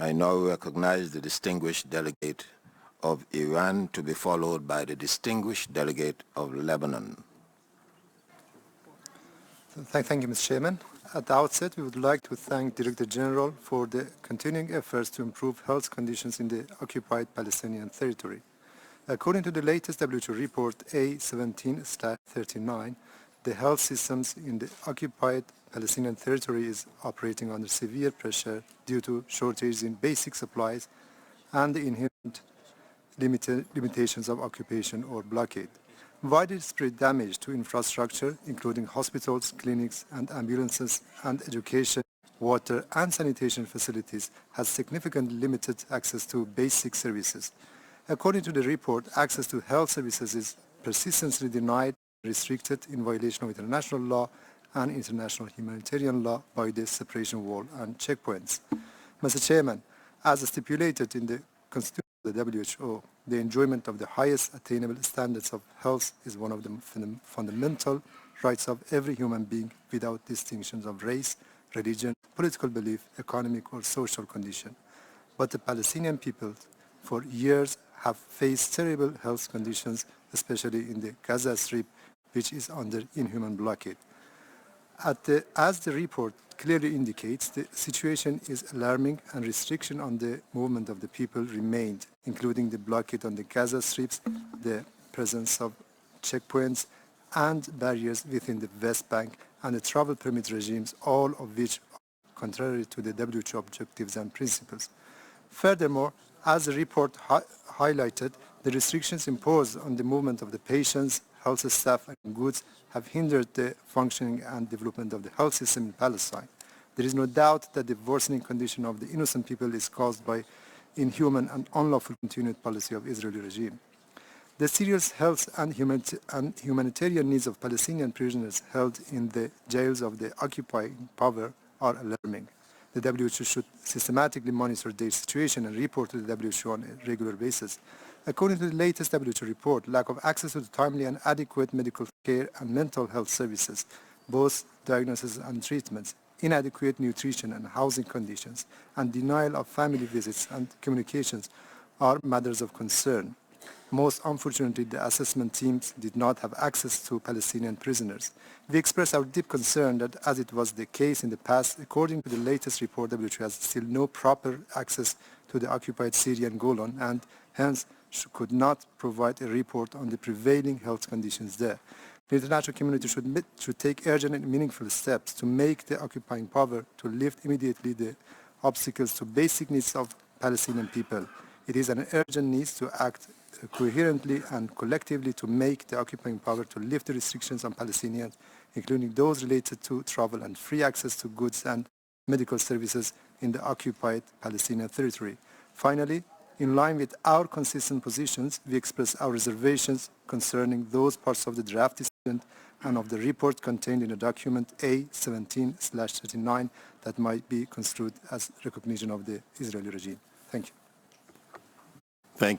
I now recognize the distinguished delegate of Iran to be followed by the distinguished delegate of Lebanon. Thank you, Mr. Chairman. At the outset, we would like to thank Director General for the continuing efforts to improve health conditions in the occupied Palestinian territory. According to the latest WHO report A17/39, the health systems in the occupied Palestinian territory is operating under severe pressure due to shortages in basic supplies and the inherent limitations of occupation or blockade. Widespread damage to infrastructure, including hospitals, clinics, and ambulances, and education, water, and sanitation facilities, has significantly limited access to basic services. According to the report, access to health services is persistently denied, restricted in violation of international law and international humanitarian law by the separation wall and checkpoints. Mr. Chairman, as stipulated in the Constitution of the WHO, the enjoyment of the highest attainable standards of health is one of the fundamental rights of every human being without distinctions of race, religion, political belief, economic or social condition. But the Palestinian people for years have faced terrible health conditions, especially in the Gaza Strip, which is under inhuman blockade. As the report clearly indicates, the situation is alarming and restriction on the movement of the people remained, including the blockade on the Gaza Strips, the presence of checkpoints and barriers within the West Bank, and the travel permit regimes, all of which are contrary to the WHO objectives and principles. Furthermore, as the report highlighted, the restrictions imposed on the movement of the patients, health staff and goods have hindered the functioning and development of the health system in Palestine. There is no doubt that the worsening condition of the innocent people is caused by inhuman and unlawful continued policy of Israeli regime. The serious health and humanitarian needs of Palestinian prisoners held in the jails of the occupying power are alarming. The WHO should systematically monitor their situation and report to the WHO on a regular basis. According to the latest WHO report, lack of access to the timely and adequate medical care and mental health services, both diagnosis and treatments, inadequate nutrition and housing conditions, and denial of family visits and communications are matters of concern. Most unfortunately, the assessment teams did not have access to Palestinian prisoners. We express our deep concern that, as it was the case in the past, according to the latest report, WHO has still no proper access to the occupied Syrian Golan and hence could not provide a report on the prevailing health conditions there. The international community should take urgent and meaningful steps to make the occupying power to lift immediately the obstacles to basic needs of Palestinian people. It is an urgent need to act coherently and collectively to make the occupying power to lift the restrictions on Palestinians, including those related to travel and free access to goods and medical services in the occupied Palestinian territory. Finally, in line with our consistent positions, we express our reservations concerning those parts of the draft decision and of the report contained in the document A17/39 that might be construed as recognition of the Israeli regime. Thank you. Thank you.